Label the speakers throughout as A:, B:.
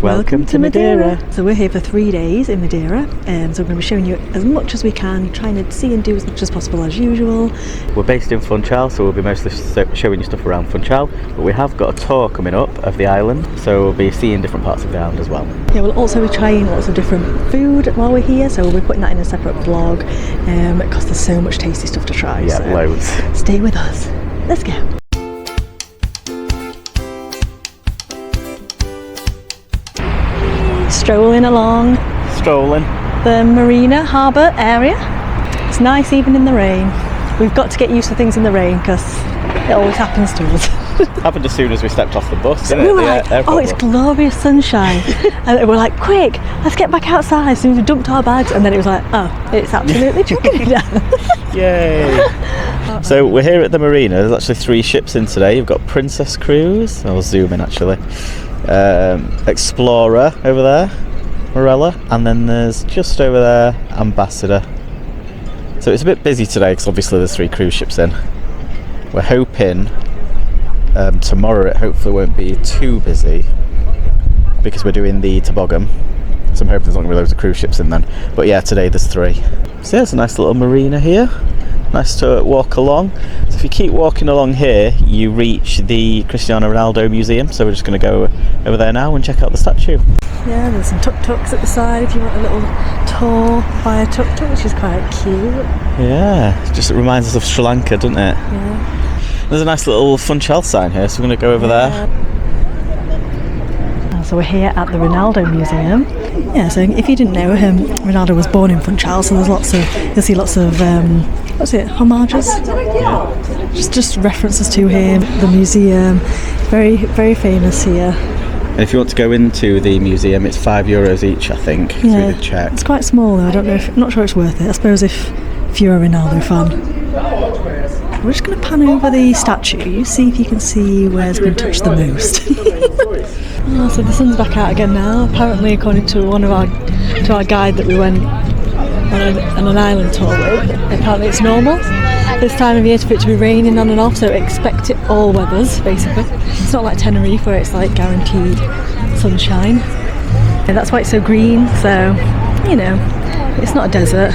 A: Welcome to Madeira.
B: So we're here for 3 days in Madeira, so we're going to be showing you as much as we can, trying to see and do as much as possible as usual.
A: We're based in Funchal, so we'll be mostly showing you stuff around Funchal, but we have got a tour coming up of the island, so we'll be seeing different parts of the island as well.
B: Yeah, we'll also be trying lots of different food while we're here, so we'll be putting that in a separate vlog, because there's so much tasty stuff to try.
A: Yeah,
B: so
A: loads.
B: Stay with us. Let's go. Strolling along the Marina harbour area. It's nice even in the rain. We've got to get used to things in the rain because it always happens to us.
A: Happened as soon as we stepped off the bus, didn't
B: We
A: it?
B: were like, oh, it's glorious sunshine. And we're like, quick, let's get back outside. As soon as we dumped our bags, and then it was like, oh, it's absolutely chucking down.
A: Yay! So we're here at the Marina. There's actually 3 ships in today. You've got Princess Cruise, I'll zoom in actually, Explorer over there, Marella, and then there's just over there Ambassador. So it's a bit busy today because obviously there's 3 cruise ships in. We're hoping tomorrow it hopefully won't be too busy because we're doing the Toboggan, so I'm hoping there's not going to be loads of cruise ships in then. But yeah, today there's 3. So yeah, it's a nice little marina here. Nice to walk along. So if you keep walking along here, you reach the Cristiano Renaldo museum. So we're just going to go over there now and check out the statue.
B: Yeah, there's some tuk-tuks at the side if you want a little tour by a tuk-tuk, which is quite cute.
A: Yeah, it just reminds us of Sri Lanka, doesn't it?
B: Yeah.
A: There's a nice little Funchal sign here, so we're going to go over there.
B: So we're here at the Ronaldo Museum. Yeah, so if you didn't know, Ronaldo was born in Funchal, so you'll see lots of homages?
A: Yeah.
B: Just references to him. The museum, very, very famous here.
A: And if you want to go into the museum, it's €5 each, I think.
B: Yeah,
A: so we did check.
B: It's quite small though. I'm not sure it's worth it. I suppose if you're a Ronaldo fan. We're just going to pan over the statue, see if you can see where it's been touched the most. Oh, so the sun's back out again now. Apparently, according to our guide that we went on an island tour with, apparently it's normal this time of year for it to be raining on and off, so expect it all weathers basically. It's not like Tenerife where it's like guaranteed sunshine. And that's why it's so green, so you know, it's not a desert.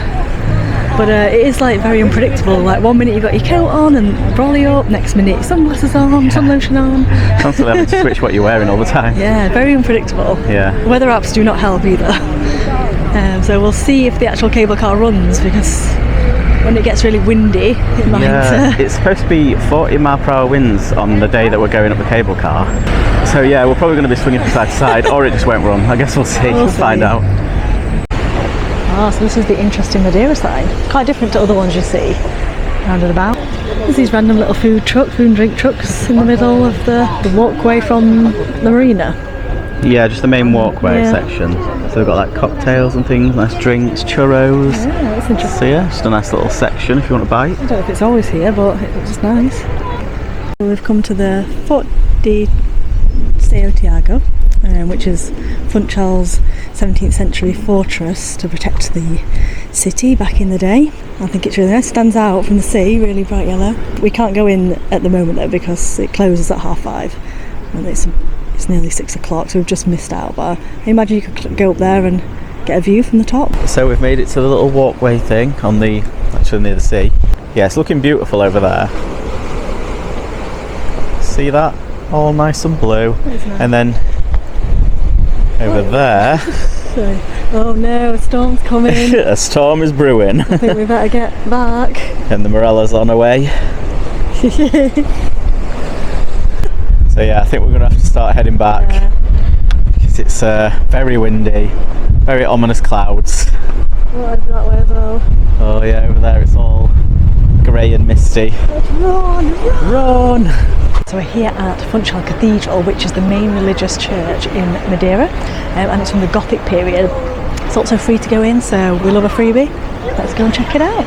B: But it is like very unpredictable. Like 1 minute you've got your coat on and brolly up, next minute sunglasses on, sun lotion on.
A: Constantly having to switch what you're wearing all the time.
B: Yeah, very unpredictable.
A: Yeah.
B: Weather apps do not help either. So we'll see if the actual cable car runs, because when it gets really windy, it might.
A: Yeah, it's supposed to be 40-mile-per-hour winds on the day that we're going up the cable car. So yeah, we're probably going to be swinging from side to side, or it just won't run. I guess we'll see. We'll find out.
B: Ah, so this is the interesting Madeira sign. Quite different to other ones you see round and about. There's these random little food and drink trucks in the middle of the walkway from the marina.
A: Yeah, just the main walkway section. So we've got like cocktails and things, nice drinks, churros.
B: Yeah, that's interesting.
A: So yeah, just a nice little section if you want to bite.
B: I don't know if it's always here, but it's nice. We've come to the Forte de São Tiago, which is Funchal's 17th century fortress to protect the city back in the day. I think it's really nice. It stands out from the sea, really bright yellow. We can't go in at the moment though because it closes at 5:30 and it's nearly 6 o'clock, so we've just missed out. But I imagine you could go up there and get a view from the top.
A: So we've made it to the little walkway thing actually near the sea. Yeah, it's looking beautiful over there. See that? All nice and blue.
B: Nice.
A: And then over there.
B: Oh no, a storm's coming.
A: A storm is brewing.
B: I think we better get back.
A: And the Morella's on her way. So yeah, I think we're going to have to start heading back. Because it's very windy, very ominous clouds.
B: What is that way as well?
A: Oh yeah, over there it's all grey and misty. Run!
B: So we're here at Funchal Cathedral, which is the main religious church in Madeira, and it's from the Gothic period. It's also free to go in, so we love a freebie. Let's go and check it out.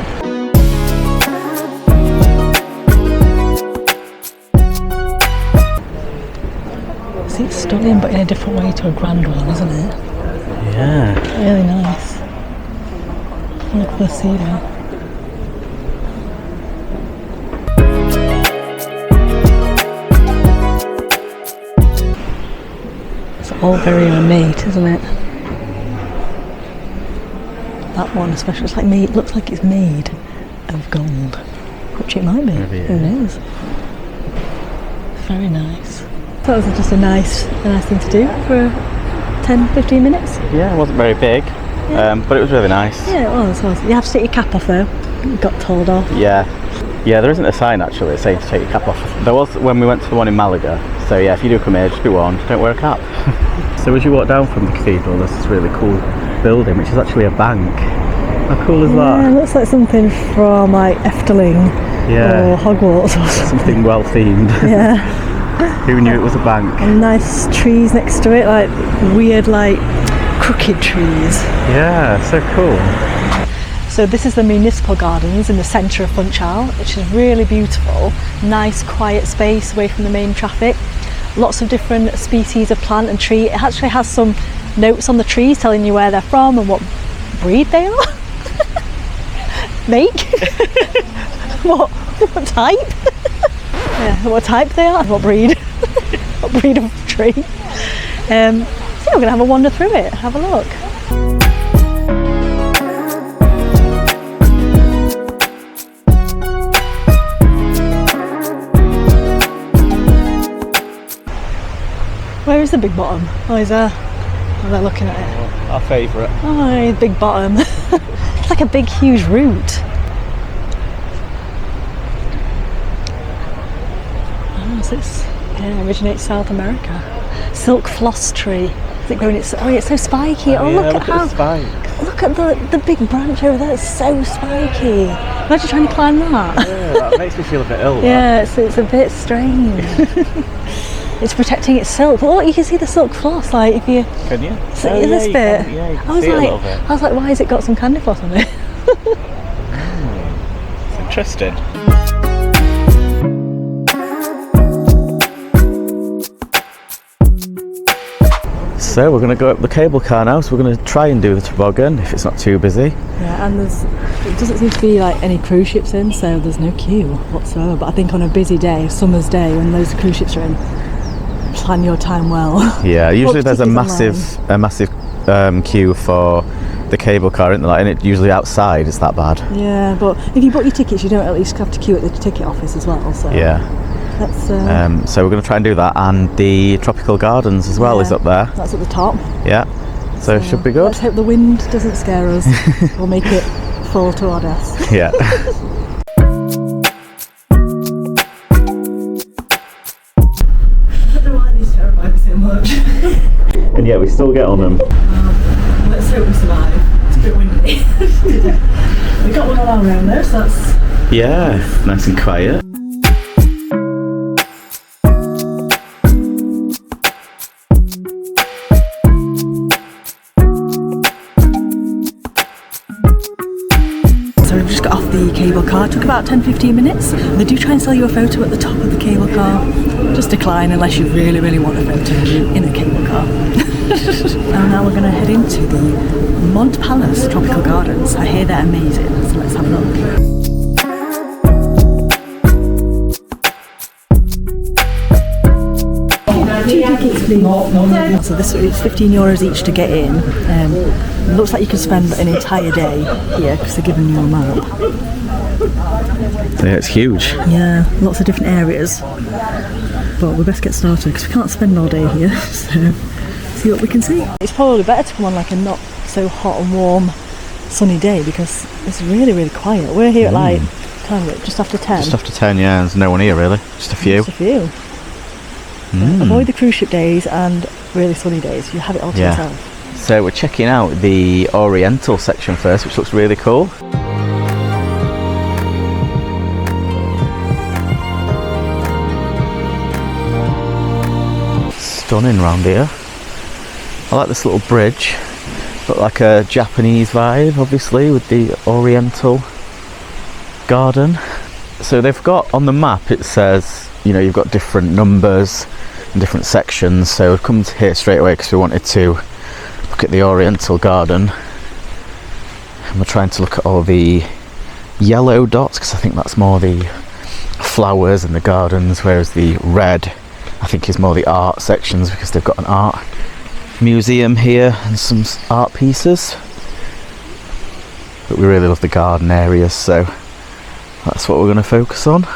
B: See, it's stunning, but in a different way to a grand one, isn't it?
A: Yeah.
B: Really nice. Look at the sea there. all very ornate, isn't it? That one especially, it's like made, looks like it's made of gold, which it might be.
A: Maybe, yeah.
B: Who knows? Very nice. That was just a nice thing to do for 10-15 minutes.
A: Yeah, it wasn't very big, but it was really nice.
B: Yeah, it was. You have to take your cap off though. You got told off.
A: Yeah, there isn't a sign actually saying to take your cap off. There was when we went to the one in Malaga. So yeah, if you do come here, just be warned, don't wear a cap. So as you walk down from the cathedral, there's this really cool building, which is actually a bank. How cool is that?
B: Yeah, it looks like something from like Efteling or Hogwarts or something.
A: Something well themed.
B: Yeah.
A: Who knew it was a bank?
B: And nice trees next to it, like weird, like crooked trees.
A: Yeah, so cool.
B: So this is the Municipal Gardens in the centre of Funchal, which is really beautiful. Nice, quiet space away from the main traffic. Lots of different species of plant and tree. It actually has some notes on the trees telling you where they're from and what breed they are. Make? What type? Yeah, what type they are, what breed. What breed of tree. So yeah, we're going to have a wander through it, have a look. Where is the big bottom? Oh, he's there. Oh, they're looking at it.
A: Our favourite.
B: Oh, big bottom. It's like a big, huge root. Oh, so originates South America. Silk floss tree. Is it growing? It's so spiky. Oh,
A: yeah,
B: look at how.
A: The spikes.
B: Look at the big branch over there. It's so spiky. Imagine trying to climb that.
A: Yeah, that makes me feel a bit ill.
B: Yeah, it's a bit strange. It's protecting its silk. Oh, you can see the silk floss. Like if you
A: can you?
B: See this bit?
A: You can see it a little bit.
B: I was like, why has it got some candy floss on it?
A: It's interesting. So we're going to go up the cable car now. So we're going to try and do the toboggan if it's not too busy.
B: Yeah, and it doesn't seem to be like any cruise ships in, so there's no queue whatsoever. But I think on a busy day, summer's day, when loads of cruise ships are in, plan your time well.
A: Yeah, usually there's a massive queue for the cable car, isn't there? And it usually outside is that bad.
B: Yeah, but if you bought your tickets, you don't at least have to queue at the ticket office as well. So
A: yeah.
B: That's,
A: so we're going to try and do that, and the Tropical Gardens as well is up there.
B: That's at the top.
A: Yeah, so it should be good.
B: Let's hope the wind doesn't scare us. We'll make it fall to our deaths.
A: Yeah.
B: So much.
A: And yet we still get on them.
B: Let's hope we survive. It's a bit windy. We got one on our own though, so that's...
A: Yeah, nice and quiet. So we've just got off the cable car. It took about 10-15 minutes. They do try and sell you a photo at the top of the cable car. Just decline unless you really, really want a photo in a cable car. And now we're going to head into the Monte Palace Tropical Gardens. I hear they're amazing, so let's have a look. So this is €15 each to get in. It looks like you could spend an entire day here because they're giving you a map. Yeah, it's huge.
B: Yeah, lots of different areas. But we best get started because we can't spend all day here. So see what we can see. It's probably better to come on like a not so hot and warm sunny day because it's really, really quiet. We're here at like, just after 10.
A: Just after 10, yeah. There's no one here really. Just a few.
B: Just a few. Avoid the cruise ship days and really sunny days. You have it all to yourself.
A: So we're checking out the Oriental section first, which looks really cool. Stunning round here. I like this little bridge. Got like a Japanese vibe, obviously, with the Oriental garden. So they've got on the map, it says, you know, you've got different numbers and different sections. So we've come to here straight away because we wanted to look at the Oriental garden. And we're trying to look at all the yellow dots because I think that's more the flowers and the gardens, whereas the red I think is more the art sections because they've got an art museum here and some art pieces. But we really love the garden areas, so that's what we're going to focus on.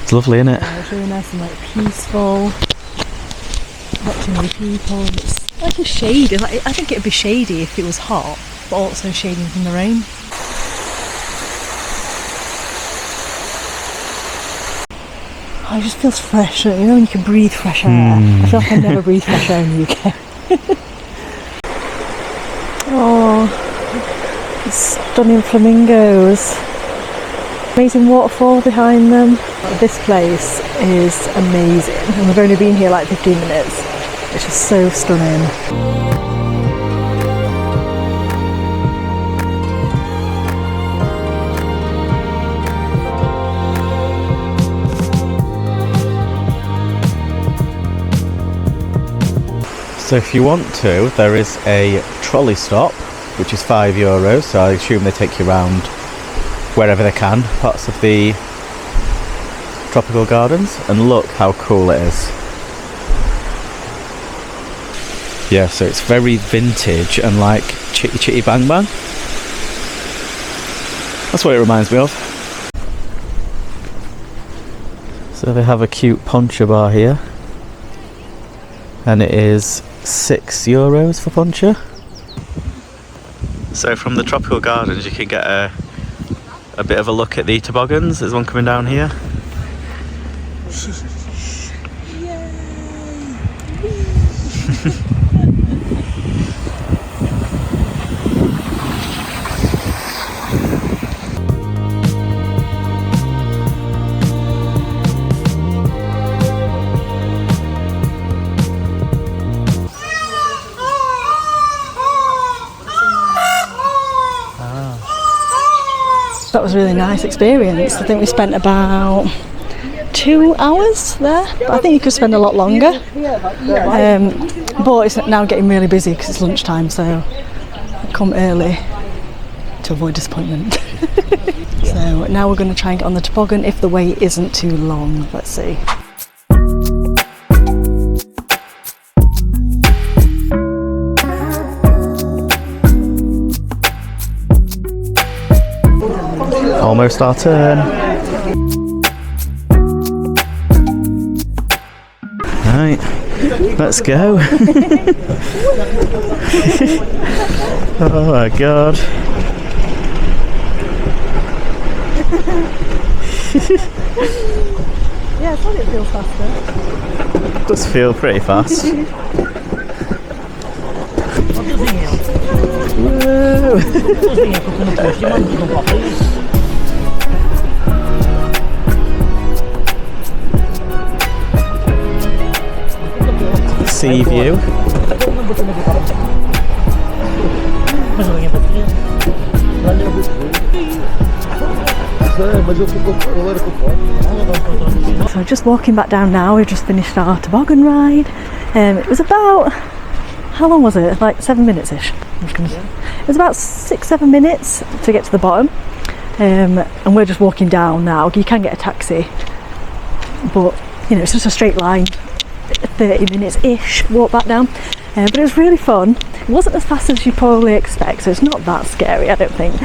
A: It's lovely, isn't it?
B: Yeah, it's really nice and like peaceful. Watching the people. It's like a shady. I think it'd be shady if it was hot, but also shading from the rain. Oh, it just feels fresh, you know, when you can breathe fresh air. I feel like I never breathe fresh air in the UK. Oh, stunning flamingos. Amazing waterfall behind them. This place is amazing, and we've only been here like 15 minutes. It's just so stunning.
A: So if you want to, there is a trolley stop, which is €5, so I assume they take you around wherever they can, parts of the tropical gardens, and look how cool it is. Yeah, so it's very vintage and like Chitty Chitty Bang Bang. That's what it reminds me of. So they have a cute poncha bar here, and it is €6 for poncha. So from the tropical gardens you can get a bit of a look at the toboggans. There's one coming down here.
B: That was a really nice experience. I think we spent about 2 hours there, but I think you could spend a lot longer. But it's now getting really busy because it's lunchtime, so come early to avoid disappointment. So now we're going to try and get on the toboggan if the wait isn't too long. Let's see.
A: Almost our turn. Right, let's go. Oh my god.
B: Yeah, I thought it feels faster.
A: It does feel pretty fast. Whoa. Sea view.
B: So just walking back down now. We've just finished our toboggan ride. It was about, how long was it? Like 7 minutes-ish. It was about 6-7 minutes to get to the bottom. And we're just walking down now. You can get a taxi, but you know, it's just a straight line. 30 minutes-ish walk back down, but it was really fun. It wasn't as fast as you'd probably expect, so it's not that scary, I don't think.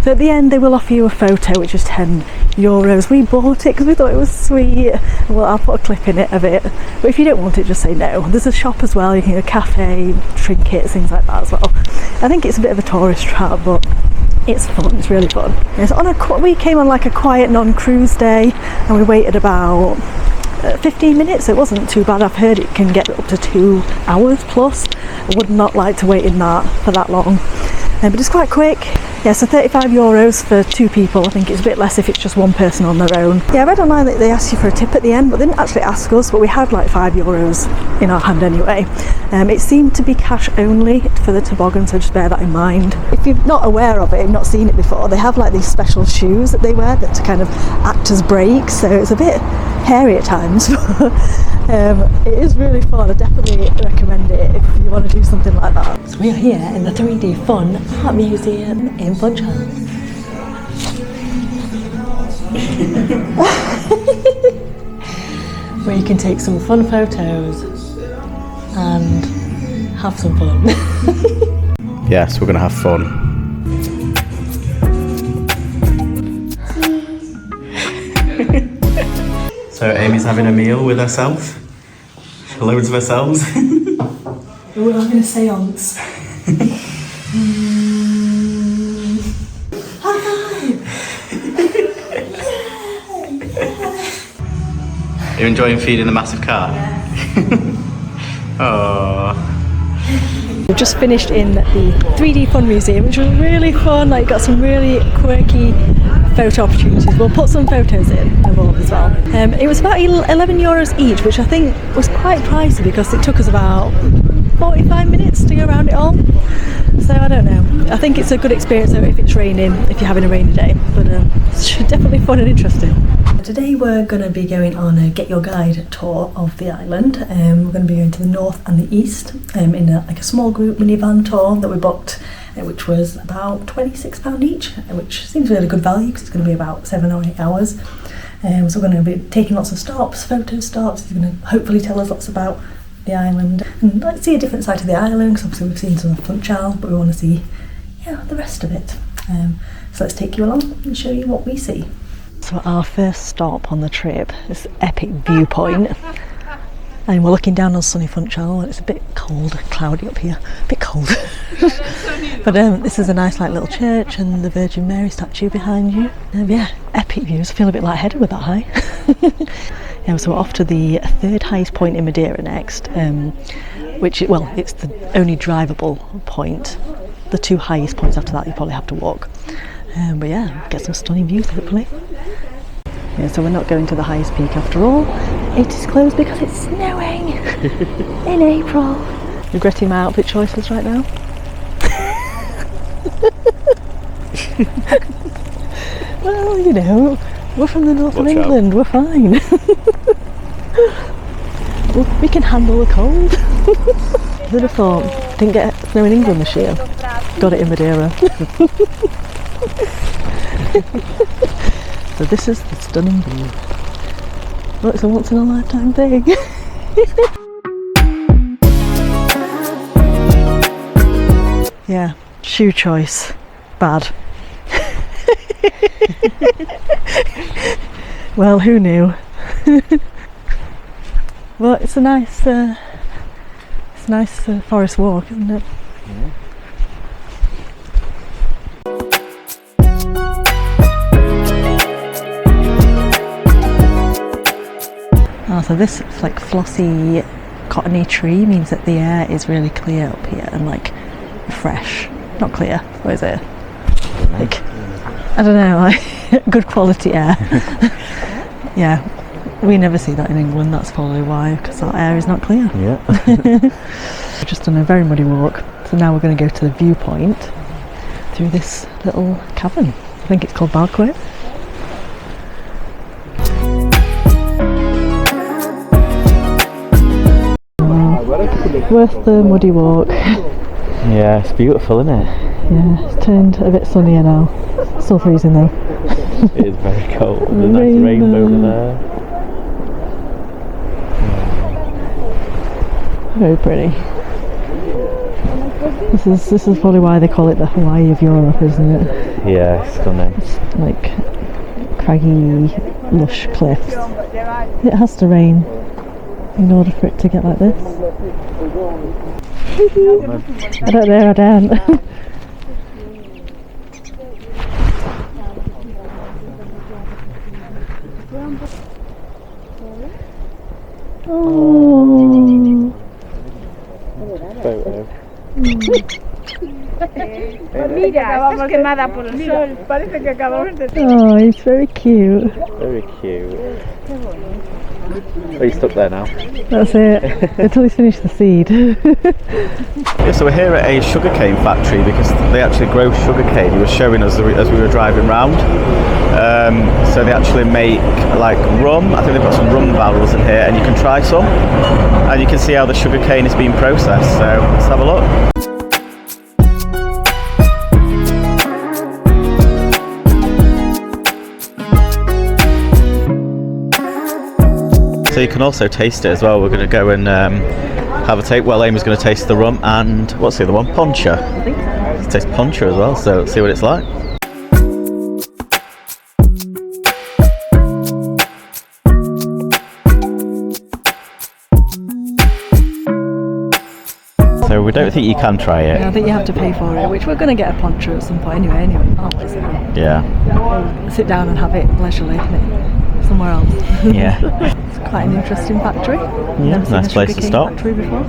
B: So at the end they will offer you a photo, which is €10. We bought it because we thought it was sweet. Well, I'll put a clip in it of it, but if you don't want it, just say no. There's a shop as well, you can get a cafe, trinkets, things like that as well. I think it's a bit of a tourist trap, but it's fun, it's really fun. It's we came on like a quiet non-cruise day, and we waited about 15 minutes, so it wasn't too bad. I've heard it can get up to 2 hours plus. I would not like to wait in that for that long, but it's quite quick. Yeah, so €35 for 2 people. I think it's a bit less if it's just one person on their own. Yeah, I read online that they asked you for a tip at the end, but they didn't actually ask us, but we had like €5 in our hand anyway. It seemed to be cash only for the toboggan, so just bear that in mind. If you're not aware of it, you've not seen it before, they have like these special shoes that they wear that to kind of act as brakes, so it's a bit hairy at times. It is really fun. I definitely recommend it if you want to do something like that. So we are here in the 3D Fun Art Museum in Funchal. Where you can take some fun photos and have some fun.
A: Yes, we're going to have fun. So Amy's having a meal with herself. Loads of ourselves.
B: We're having a seance. High five!
A: You're enjoying feeding the massive cat? Oh.
B: We've just finished in the 3D Fun Museum, which was really fun. Like, got some really quirky photo opportunities. We'll put some photos in of all as well. It was about €11 each, which I think was quite pricey because it took us about 45 minutes to go around it all. So I don't know. I think it's a good experience though if it's raining, if you're having a rainy day. But it's definitely fun and interesting. Today we're going to be going on a Get Your Guide tour of the island. We're going to be going to the north and the east in a small group minivan tour that we booked, which was about £26 each, which seems really good value because it's going to be about 7 or 8 hours. So we're going to be taking lots of stops, photo stops. He's going to hopefully tell us lots about the island and let's see a different side of the island, because obviously we've seen some of Funchal, but we want to see the rest of it. So let's take you along and show you what we see. So our first stop on the trip is epic viewpoint, and we're looking down on sunny Funchal, and it's a bit cold, cloudy up here, a bit cold. But this is a nice little church and the Virgin Mary statue behind you. Yeah, epic views. I feel a bit lightheaded with that high. Yeah, so we're off to the third highest point in Madeira next, which, well, it's the only drivable point. The 2 highest points after that you probably have to walk. But yeah, get some stunning views hopefully. Yeah, so we're not going to the highest peak after all. It is closed because it's snowing in April. Regretting my outfit choices right now. Well, you know, we're from the north of England, we're fine. We can handle the cold. Who'd have thought? Didn't get snow in England this year. Got it in Madeira. So this is the stunning view. Well, it's a once in a lifetime thing. Yeah, shoe choice. Bad. Well, who knew? Well, it's a nice forest walk, isn't it? Yeah. Oh, so this flossy cottony tree means that the air is really clear up here and fresh. Not clear, what is it? I don't know, good quality air. Yeah, we never see that in England, that's probably why, because our air is not clear. Yeah. We've just done a very muddy walk, so now we're going to go to the viewpoint through this little cavern. I think it's called Balquet. Worth the muddy walk.
A: Yeah, it's beautiful, isn't it?
B: Yeah, it's turned a bit sunnier now. Still freezing though.
A: It is very cold. There's a nice rainbow over there.
B: Very pretty. This is probably why they call it the Hawaii of Europe, isn't it?
A: Yeah, it's stunning.
B: It's craggy, lush cliffs. It has to rain in order for it to get like this. I don't know, I don't. Oh.
A: Photo.
C: Mira, estás quemada por el sol. Parece que acabamos de...
B: Oh, it's very cute.
A: Very cute. Oh, you're stuck there now.
B: That's it. Until he's finished the seed.
A: Yeah, so we're here at a sugarcane factory because they actually grow sugarcane. He was showing us as we were driving round. So they actually make rum. I think they've got some rum barrels in here, and you can try some. And you can see how the sugarcane is being processed. So let's have a look. So you can also taste it as well. We're going to go and have a take. Well, Amy's going to taste the rum and what's the other one? Poncha.
B: I think so.
A: Taste Poncha as well, so let's see what it's like. So we don't think you can try it.
B: Yeah, I think you have to pay for it, which we're going to get a poncho at some point anyway, aren't we? So
A: Yeah.
B: we'll sit down and have it leisurely somewhere else.
A: Yeah.
B: It's quite an interesting factory.
A: Yeah,
B: Never seen
A: nice
B: a
A: place to
B: sugarcane
A: stop.
B: factory before.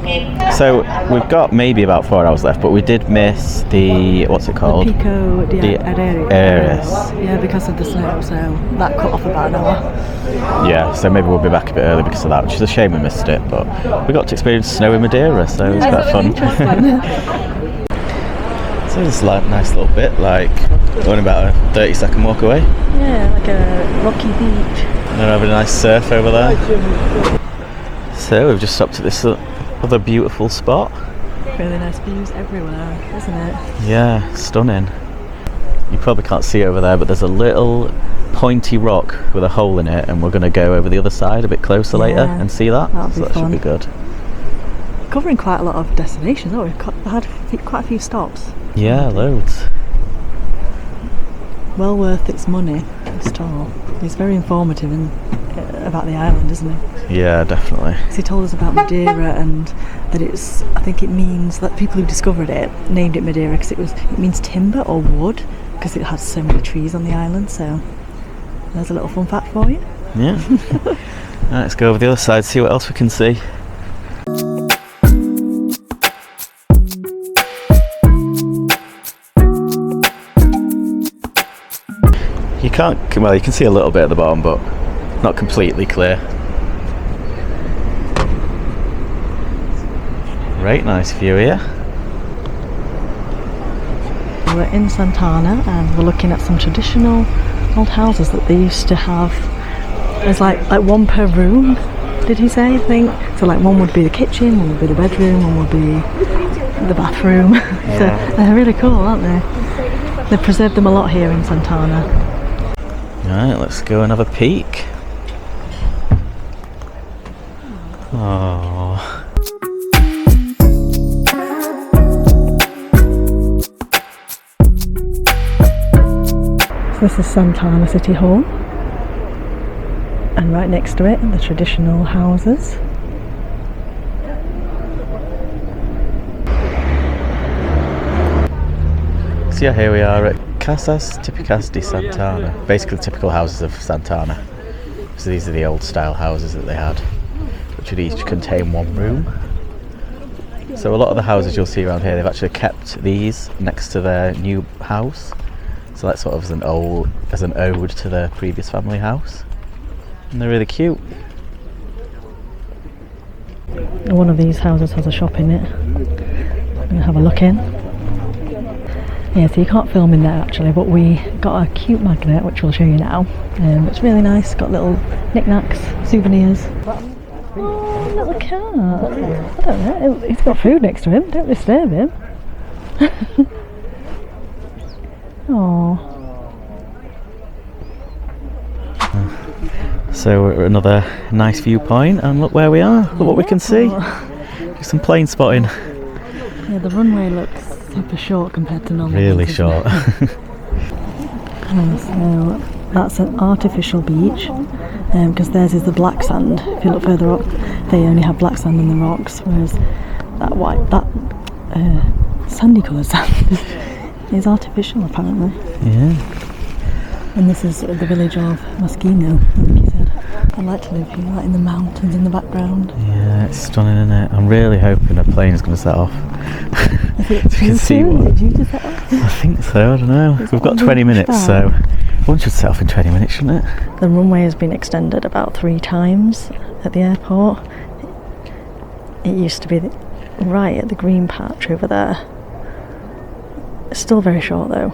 A: So we've got maybe about 4 hours left, but we did miss the, what's it called?
B: Pico de
A: The
B: Areas. Yeah, because of the snow, so that cut off about an hour.
A: Yeah, so maybe we'll be back a bit early because of that, which is a shame we missed it, but we got to experience snow in Madeira, so it was quite fun. So it's like a nice little bit, like only about a 30-second walk away.
B: Yeah, like a rocky beach.
A: And then having a nice surf over there. So we've just stopped at this other beautiful spot.
B: Really nice views everywhere, isn't it?
A: Yeah, stunning. You probably can't see over there, but there's a little pointy rock with a hole in it, and we're going to go over the other side a bit closer later and see that. So that should be good.
B: Covering quite a lot of destinations, oh, we've had quite a few stops.
A: Yeah, loads.
B: Well worth its money, this tour. He's very informative about the island, isn't he?
A: Yeah, definitely.
B: So he told us about Madeira and that it's, I think it means that people who discovered it named it Madeira because it means timber or wood because it has so many trees on the island. So there's a little fun fact for you.
A: Yeah. Right, let's go over the other side, see what else we can see. You can't, well, you can see a little bit at the bottom, but not completely clear. Great, nice view here.
B: We're in Santana and we're looking at some traditional old houses that they used to have. There's like one per room, did he say, I think? So like one would be the kitchen, one would be the bedroom, one would be the bathroom.
A: Yeah.
B: So they're really cool, aren't they? They've preserved them a lot here in Santana.
A: Right, let's go and have a peek. Oh. So this is Santana City Hall, and right next to it, the traditional houses. So yeah, here we are at Casas Típicas de Santana, basically typical houses of Santana. So these are the old style houses that they had, which would each contain one room. So a lot of the houses you'll see around here, they've actually kept these next to their new house. So that's sort of as an ode to their previous family house. And they're really cute. One of these houses has a shop in it. I'm gonna have a look in. Yeah, so you can't film in there actually, but we got a cute magnet which we'll show you now. It's really nice, got little knickknacks, souvenirs. Oh, little cat. I don't know, he's got food next to him, don't disturb him. Oh. So we're at another nice viewpoint, and look where we are, look what we can see. Some plane spotting.
B: Yeah, the runway looks super short compared to normal.
A: Really short.
B: So that's an artificial beach, because theirs is the black sand. If you look further up, they only have black sand in the rocks, whereas that sandy coloured sand is artificial apparently.
A: Yeah.
B: And this is the village of Moschino, I think he said. I'd like to live here, like in the mountains in the background.
A: Yeah, it's stunning, isn't it? I'm really hoping a plane is going to set off.
B: Is it
A: So we can see
B: Is
A: what.
B: it due to set off?
A: I think so, I don't know. We've got 20 minutes, so one should set off in 20 minutes, shouldn't it?
B: The runway has been extended about 3 times at the airport. It used to be right at the green patch over there. It's still very short though.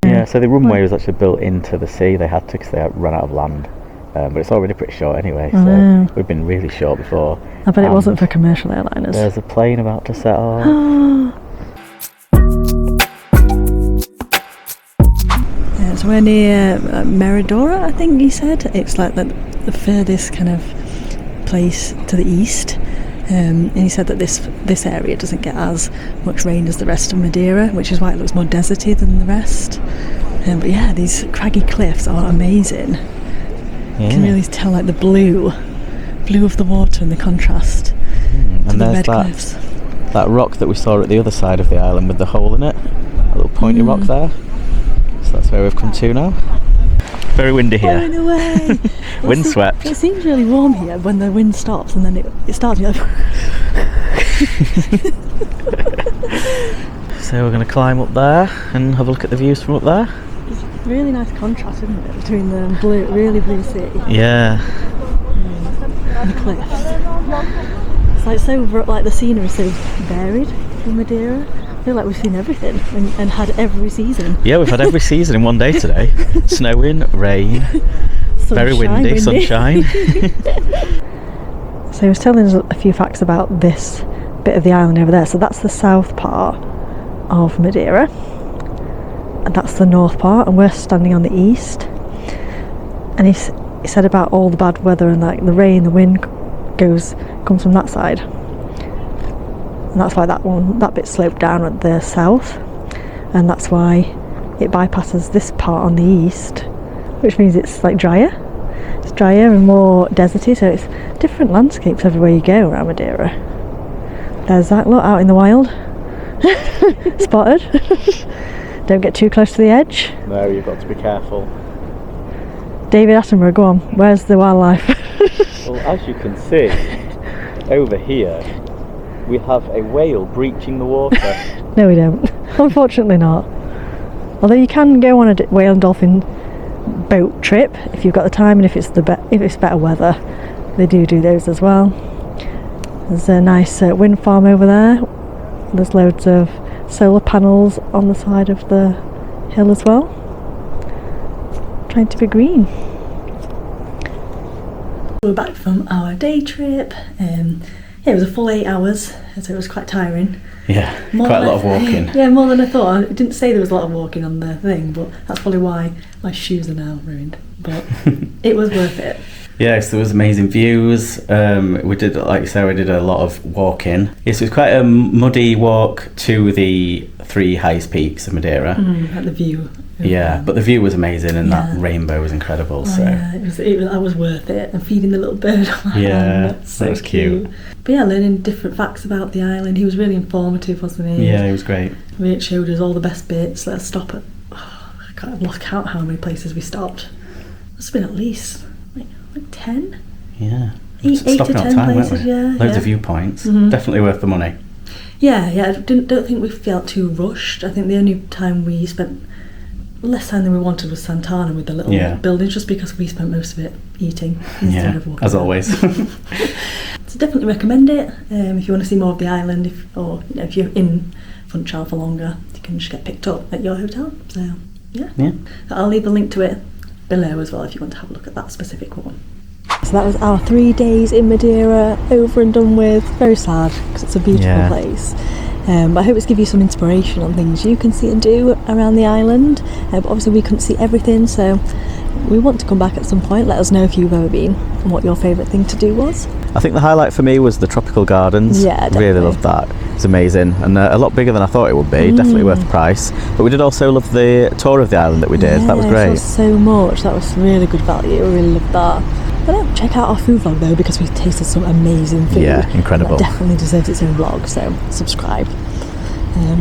A: Yeah, so the runway was actually built into the sea. They had to because they ran out of land. But it's already pretty short anyway, so we've been really short before.
B: I bet it wasn't for commercial airliners.
A: There's a plane about to set off.
B: Yeah, so we're near Madeira, I think he said. It's like the furthest kind of place to the east. And he said that this area doesn't get as much rain as the rest of Madeira, which is why it looks more deserty than the rest. But yeah, these craggy cliffs are amazing. You can really tell like the blue of the water and the contrast to
A: and
B: the
A: there's
B: red cliffs.
A: That rock that we saw at the other side of the island with the hole in it, a little pointy rock there. So that's where we've come to now. Very windy here.
B: Blowing away.
A: Windswept.
B: It seems really warm here when the wind stops, and then it starts. You're like
A: So we're going to climb up there and have a look at the views from up there.
B: It's a really nice contrast, isn't it, between the really blue sea
A: Yeah.
B: and the cliffs. It's like like the scenery is so varied in Madeira. I feel like we've seen everything and had every season.
A: Yeah, we've had every season in one day today. Snowing, rain, very windy, sunshine.
B: So he was telling us a few facts about this bit of the island over there. So that's the south part of Madeira, and that's the north part, and we're standing on the east. And he said about all the bad weather and like the rain, the wind comes from that side. And that's why that bit sloped down at the south, and that's why it bypasses this part on the east, which means it's like drier. It's drier and more deserty, so it's different landscapes everywhere you go around Madeira. There's that, look, out in the wild. Spotted. Don't get too close to the edge.
A: No, you've got to be careful.
B: David Attenborough, go on, where's the wildlife?
A: Well, as you can see, over here, we have a whale breaching the water.
B: No, we don't. Unfortunately not. Although you can go on a whale and dolphin boat trip if you've got the time, and if it's better weather, they do those as well. There's a nice wind farm over there. There's loads of solar panels on the side of the hill as well. Trying to be green. We're back from our day trip. Yeah, it was a full 8 hours, so it was quite tiring.
A: Yeah, quite a lot of walking.
B: Yeah, more than I thought. I didn't say there was a lot of walking on the thing, but that's probably why my shoes are now ruined. But it was worth it.
A: Yes, there was amazing views. We did, like you said, we did a lot of walking. Yes, it was quite a muddy walk to the 3 highest peaks of Madeira.
B: At the view.
A: Yeah, but the view was amazing, and that rainbow was incredible. So
B: yeah, that was worth it. And feeding the little bird on my hand, that's so
A: that was cute.
B: But yeah, learning different facts about the island. He was really informative, wasn't he?
A: Yeah, he was great.
B: It showed us all the best bits. Let's stop at. I can't lock count how many places we stopped. Must have been at least like 10.
A: Yeah,
B: 8 to 10 places. Yeah,
A: loads of viewpoints. Definitely worth the money.
B: Yeah. I don't think we felt too rushed. I think the only time we spent less time than we wanted was Santana with the little buildings, just because we spent most of it eating instead of walking.
A: As always.
B: So definitely recommend it if you want to see more of the island, if you're in Funchal for longer, you can just get picked up at your hotel. So yeah. I'll leave a link to it below as well if you want to have a look at that specific one. So that was our 3 days in Madeira, over and done with. Very sad because it's a beautiful place. But I hope it's give you some inspiration on things you can see and do around the island. But obviously we couldn't see everything, so we want to come back at some point. Let us know if you've ever been and what your favourite thing to do was.
A: I think the highlight for me was the Tropical Gardens.
B: Yeah, definitely.
A: Really loved that. It's amazing, and a lot bigger than I thought it would be. Definitely worth the price. But we did also love the tour of the island that we did. That was great.
B: It was so much. That was really good value. I really loved that. But check out our food vlog though, because we tasted some amazing food.
A: Yeah, incredible.
B: That definitely deserves its own vlog, so subscribe.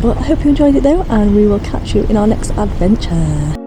B: But I hope you enjoyed it though, and we will catch you in our next adventure.